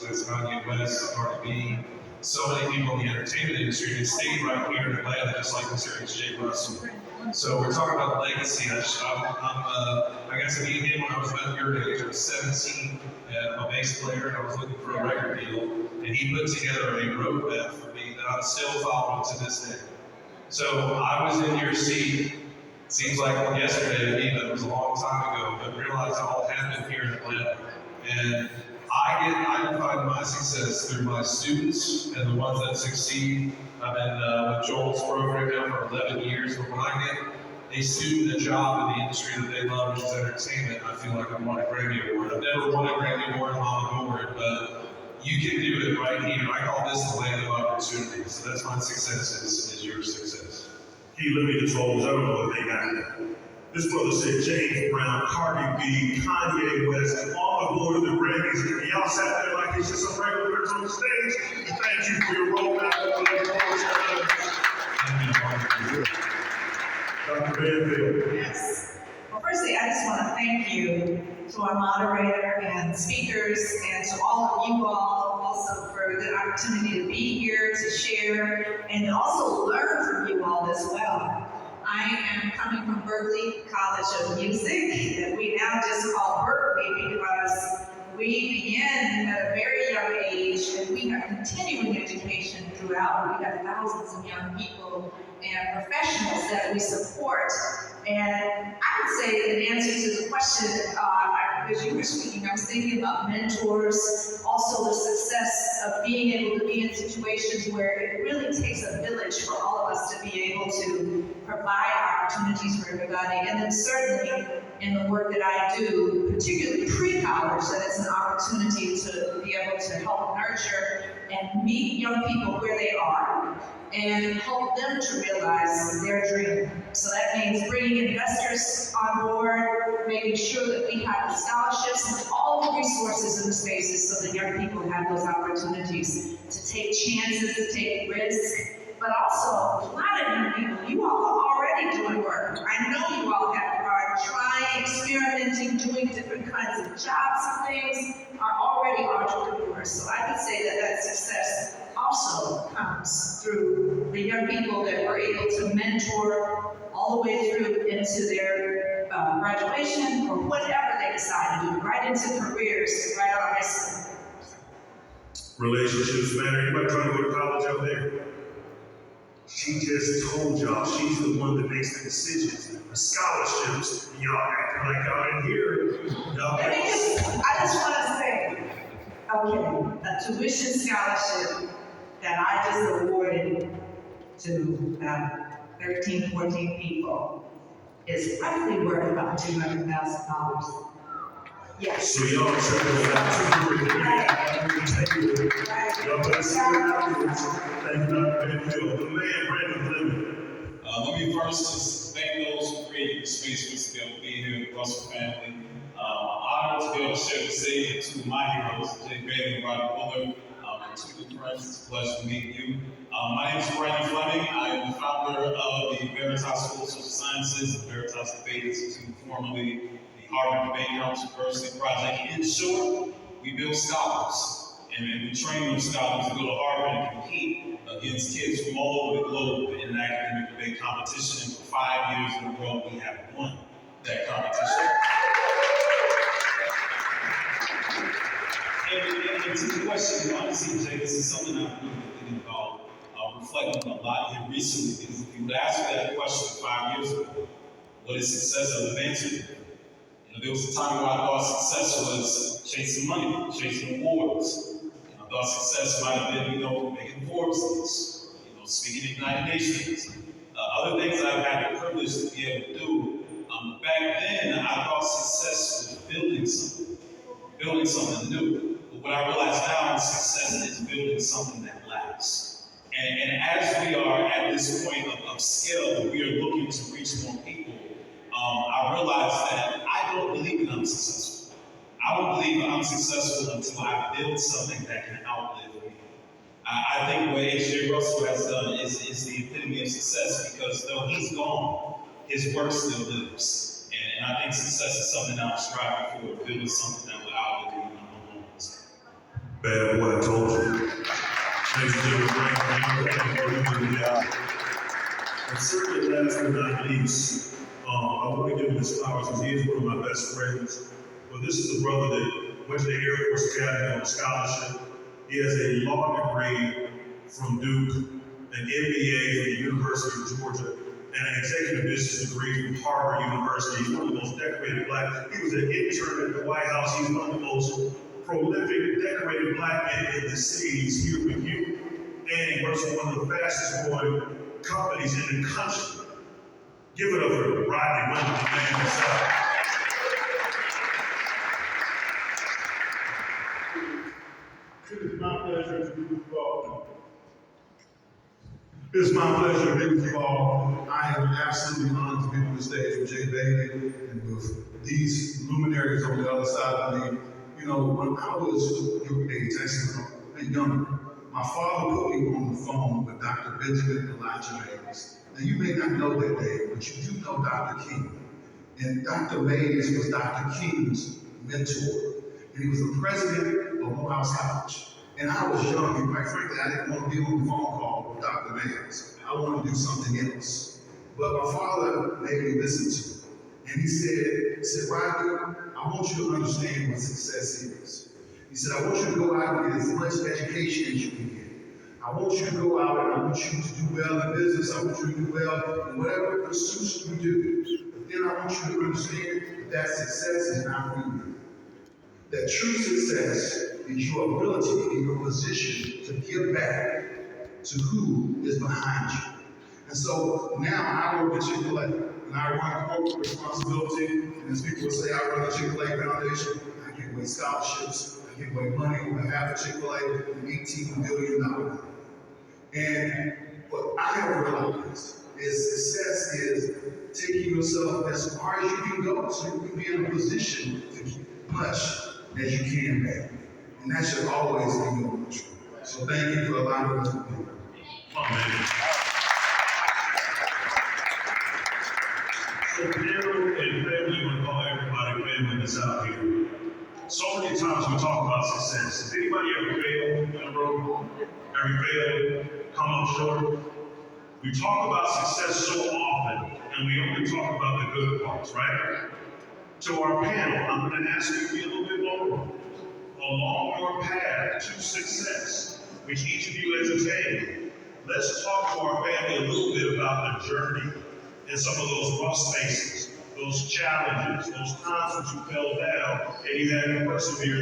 It's Kanye West, Cardi B, so many people in the entertainment industry. They stayed right here in Atlanta, just like Mr. H.J. Russell. So we're talking about legacy. I got to meet him when I was about your age. I was 17, I'm a bass player, and I was looking for a record deal. And he put together a roadmap for me that I'm still following to this day. So I was in your seat. Seems like yesterday to me, but it was a long time ago. But realized it all happened here in Atlanta. And I define my success through my students and the ones that succeed. I've been with Joel's program now for 11 years, but when I get a student a job in the industry that they love, which is entertainment, I feel like I've won a Grammy Award. I've never won a Grammy Award on board, but you can do it right here. I call this the land of opportunity. So that's my success is your success. He literally just rolls over what they got. This brother said James Brown, Cardi B, Kanye West, all aboard the Grammys. And y'all sat there like it's just some regular person on the stage. And thank you for your role model. Dr. Banfield. Yes. Well, firstly, I just want to thank you to our moderator and speakers and to all of you all also for the opportunity to be here, to share, and also learn from you all as well. I am coming from Berklee College of Music, that we now just call Berklee because we began at a very young age and we have continuing education throughout. We have thousands of young people and professionals that we support. And I would say in answer to the question, as you were speaking, I was thinking about mentors, also the success of being able to be in situations where it really takes a village for all of us to be able to provide opportunities for everybody. And then certainly in the work that I do, particularly pre-college, that it's an opportunity to be able to help nurture and meet young people where they are and help them to realize their dream. So that means bringing investors on board, making sure that we have the scholarships and all the resources in the spaces so that young people have those opportunities to take chances, to take risks, but also a lot of young people, you all are already doing work. I know you all are trying, experimenting, doing different kinds of jobs and things, are already entrepreneurs. So I would say that that success also comes through the young people that we're able to mentor all the way through into their graduation or whatever they decide to do, right into careers, right out of high school. Relationships matter. Anybody trying to go to college out there? She just told y'all she's the one that makes the decisions, the scholarships. Y'all acting like y'all in here. I just want to say, okay, a tuition scholarship that I just awarded to 13, 14 people is roughly worth about $200,000. Yes. So y'all triple that $200,000. Y'all better see it afterwards. Thank you, Dr. Banfield. The man, Brandon Fleming. Let me first just thank those who created the space for us to be able to be here with the Russell family. I'm honored to be able to share the stage with two of my heroes, Jay Bailey and Rodney Bullard, and two good friends. It's a pleasure to meet you. My name is Brandon Fleming. I am the founder of the Veritas School of Social Sciences, the Veritas Debate Institute, formerly the Harvard Debate Council Diversity Project. In short, we build scholars. And we train those scholars to go to Harvard and compete against kids from all over the globe in an academic debate competition. And for 5 years in a row, we have won that competition. And to the question, honestly, Jay, this is something I've really been thinking about, reflecting a lot here recently. Because if you would ask me that question 5 years ago, what is success? I would have answered it. There was a time where I thought success was chasing money, chasing awards. I thought success might have been, making Forbes lists, speaking at United Nations. Other things I've had the privilege to be able to do. Back then, I thought success was building something new. But what I realize now is success is building something that lasts. And as we are at this point of scale, we are looking to reach more people. I realize that I don't believe that I'm successful. I don't believe I'm successful until I build something that can outlive me. I think what H.J. Russell has done is the epitome of success because though he's gone, his work still lives. And I think success is something that I'm striving for, building something that will outlive me when I'm no longer. Bad boy, I told you. Ladies and gentlemen, thank you. And certainly last but not least, I want to give him his flowers because he is one of my best friends. But this is a brother that went to the Air Force Academy on a scholarship. He has a law degree from Duke, an MBA from the University of Georgia, and an executive business degree from Harvard University. He's one of the most decorated black. He was an intern at the White House. He's one of the most prolific, decorated black men in the city. He's here with you. And he works for one of the fastest growing companies in the country. Give it up for Rodney Wendell, the man himself. It is my pleasure to be with you all. It's my pleasure to be with you all. I am absolutely honored to be on the stage with Jay Bailey and with these luminaries on the other side of me. You know, when I was your age, actually a bit younger, my father put me on the phone with Dr. Benjamin Elijah Mays. Now, you may not know that name, but you do know Dr. King. And Dr. Mays was Dr. King's mentor. And he was the president of Morehouse College. And I was young, and quite frankly, I didn't want to be on the phone call with Dr. Mays. I wanted to do something else. But my father made me listen to him. And he said, Roger, I want you to understand what success is. He said, I want you to go out and get as much education as you can get. I want you to go out and I want you to do well in business. I want you to do well in whatever pursuits you do. But then I want you to understand that success is not for you. That true success is your ability and your position to give back to who is behind you. And so now I work at Chick-fil-A, and I run corporate responsibility, and as people will say, I run the Chick-fil-A Foundation. I give away scholarships, I give away money on behalf of Chick-fil-A, an $18 billion. And what I have realized is success is taking yourself as far as you can go so you can be in a position to get much as you can back. And that should always be your mantra. So thank you for allowing us to be here. So Daryl and family would call everybody family that's out here. So many times we talk about success. Has anybody ever failed in a road? Ever failed? Come up short? We talk about success so often, and we only talk about the good parts, right? To our panel, I'm going to ask you to be a little bit vulnerable. Along your path to success, which each of you entertain, let's talk to our family a little bit about the journey and some of those rough spaces, those challenges, those times when you fell down and you had to persevere.